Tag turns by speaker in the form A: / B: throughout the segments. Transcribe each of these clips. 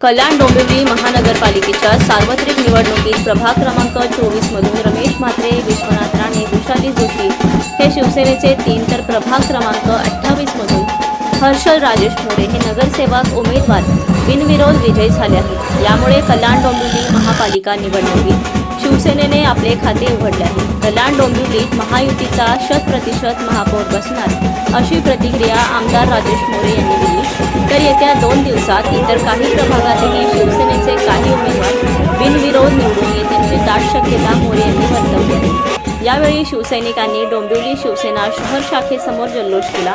A: कल्याण डोंबिवली महानगरपालिकेच्या सार्वत्रिक निवडणुकीत प्रभाग क्रमांक 24 मधून रमेश म्हात्रे, विश्वनाथ राणे, वृषाली जोशी हे शिवसेनेचे 3 तर प्रभाग क्रमांक 28 मधून हर्षल राजेश मोरे हे नगरसेवक उमेदवार बिनविरोध विजयी झाले आहेत। यामुळे कल्याण डोंबिवली महापालिका निवडणुकीत शिवसेनेने आपले खाते उघडले आहे। कल्याण डोंबिवलीत महायुतीचा 100% महापौर बसणार अशी प्रतिक्रिया आमदार राजेश मोरे यांनी दिली। तर येत्या 2 दिवसात इतर काही प्रभागातही शिवसेनेचे काही उमेदवार बिनविरोध निवडून येण्याची दाट शक्यता मोरे यांनी वर्तवली आहे। यावेळी शिवसैनिकांनी डोंबिवली शिवसेना शहर शाखेसमोर जल्लोष केला।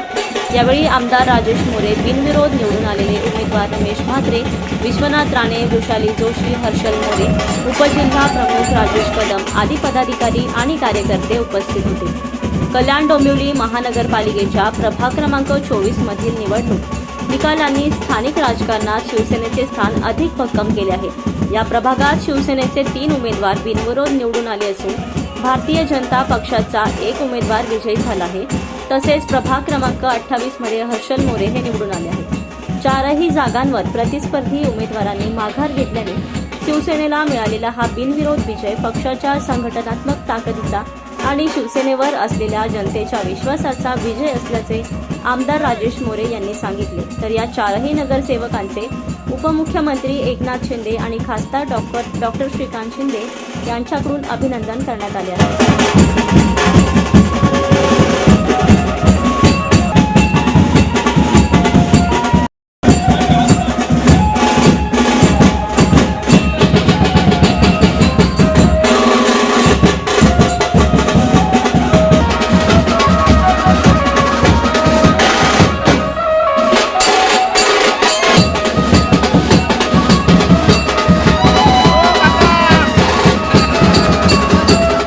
A: यावेळी आमदार राजेश मोरे, बिनविरोध निवडून आलेले उमेदवार रमेश म्हात्रे, विश्वनाथ राणे, वृषाली जोशी, हर्षल मोरे, उपजिल्हा प्रमुख राजेश कदम आदी पदाधिकारी आणि कार्यकर्ते उपस्थित होते। कल्याण डोंबिवली महानगरपालिकेच्या प्रभाग क्रमांक 24 मधील निवडणूक निकालांनी स्थानिक राजकारणात शिवसेनेचे स्थान अधिक भक्कम केले आहे। या प्रभागात शिवसेनेचे 3 उमेदवार बिनविरोध निवडून आले असून भारतीय जनता पक्षाचा 1 उमेदवार विजयी झाला आहे। तसेच प्रभाग क्रमांक 28 मध्ये हर्षल मोरे हे निवडून आले आहेत। 4ही जागांवर प्रतिस्पर्धी उमेदवारांनी माघार घेतल्याने शिवसेनेला मिळालेला हा बिनविरोध विजय पक्षाच्या संघटनात्मक ताकदीचा आणि शिवसेनेवर असलेल्या जनतेच्या विश्वासाचा विजय असल्याचे आमदार राजेश मोरे यांनी सांगितले। तर या 4ही नगरसेवकांचे उपमुख्यमंत्री एकनाथ शिंदे आणि खासदार डॉक्टर श्रीकांत शिंदे यांच्याकडून अभिनंदन करण्यात आले आहे।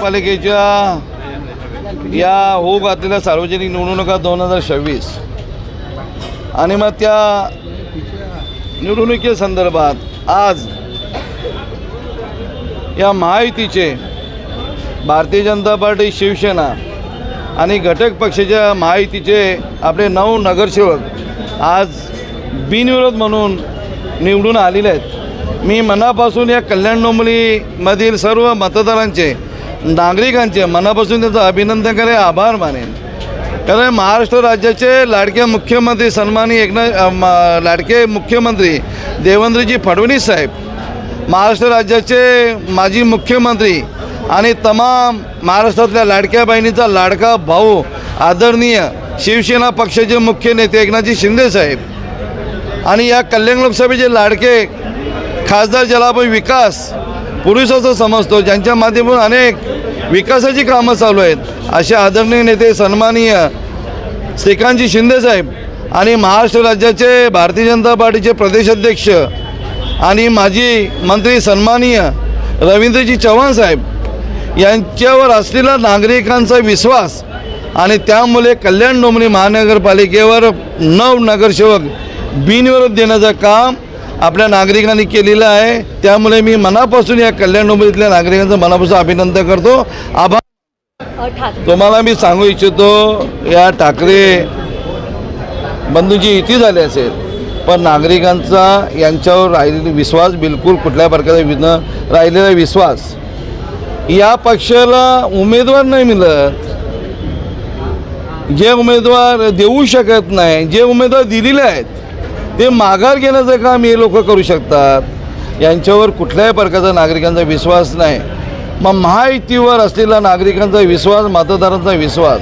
B: पालिकेच्या या होऊ घातलेल्या सार्वजनिक निवडणुका 2026 आणि मग त्या निवडणुकीसंदर्भात आज या महायुतीचे भारतीय जनता पार्टी, शिवसेना आणि घटक पक्षाच्या महायुतीचे आपले 9 नगरसेवक आज बिनविरोध म्हणून निवडून आलेले आहेत। मी मनापासून या कल्याण डोंबिवलीमधील सर्व मतदारांचे, नागरिकांचे मनापासून त्याचं अभिनंदन करे, आभार मानेन। कारण महाराष्ट्र राज्याचे लाडके मुख्यमंत्री सन्माननीय लाडके मुख्यमंत्री देवेंद्रजी फडणवीस साहेब, महाराष्ट्र राज्याचे माजी मुख्यमंत्री आणि तमाम महाराष्ट्रातल्या लाडक्या बहिणीचा लाडका भाऊ आदरणीय शिवसेना पक्षाचे मुख्य नेते एकनाथजी शिंदे साहेब आणि या कल्याण लोकसभेचे लाडके खासदार ज्याला आपण विकास पुरुष असं समजतो, ज्यांच्या माध्यमातून अनेक विकासाची कामं चालू आहेत, असे आदरणीय नेते सन्माननीय श्रीकांतजी शिंदे साहेब आणि महाराष्ट्र राज्याचे भारतीय जनता पार्टीचे प्रदेशाध्यक्ष आणि माजी मंत्री सन्माननीय रवींद्रजी चव्हाण साहेब यांच्यावर असलेला नागरिकांचा विश्वास आणि त्यामुळे कल्याण डोंबिवली महानगरपालिकेवर 9 नगरसेवक बिनविरोध देण्याचं काम आपल्या नागरिकांनी केलेलं आहे। त्यामुळे मी मनापासून या कल्याण डोंबिवलीतल्या नागरिकांचं मनापासून अभिनंदन करतो, आभार। तुम्हाला मी सांगू इच्छितो, या ठाकरे बंधूंची युती झाली असेल, पण नागरिकांचा यांच्यावर राहिलेला विश्वास बिलकुल कुठल्या प्रकारचा राहिलेला विश्वास, या पक्षाला उमेदवार नाही मिळत, जे उमेदवार देऊ शकत नाही, जे उमेदवार दिलेले आहेत ते माघार घेण्याचं काम हे लोक करू शकतात। यांच्यावर कुठल्याही प्रकारचा नागरिकांचा विश्वास नाही। मग महायुतीवर असलेला नागरिकांचा विश्वास, मतदारांचा विश्वास,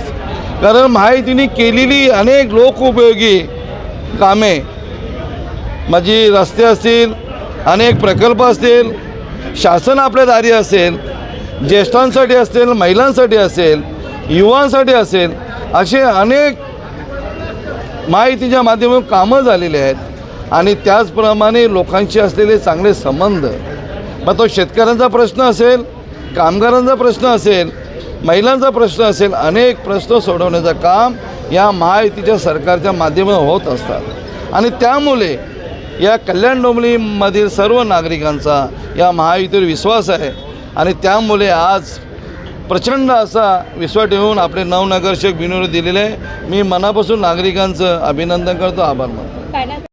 B: कारण महायुतीने केलेली अनेक लोकोपयोगी कामे, म्हणजे रस्ते असतील, अनेक प्रकल्प असतील, शासन आपल्या दारी असेल, ज्येष्ठांसाठी असेल, महिलांसाठी असेल, युवांसाठी असेल, असे अनेक महायुतीच्या माध्यमातून कामं झालेली आहेत आणि त्याचप्रमाणे लोकांशी असलेले चांगले संबंध, मग तो शेतकऱ्यांचा प्रश्न असेल, कामगारांचा प्रश्न असेल, महिलांचा प्रश्न असेल, अनेक प्रश्न सोडवण्याचं काम या महायुतीच्या सरकारच्या माध्यमातून होत असतात आणि त्यामुळे या कल्याण डोंबिवलीमधील सर्व नागरिकांचा या महायुतीवर विश्वास आहे आणि त्यामुळे आज प्रचंड असा विश्वास ठेवून आपले 9 नगरसेवक बिनविरोध दिलेले आहे। मी मनापासून नागरिकांचं अभिनंदन करतो, आभार मानतो।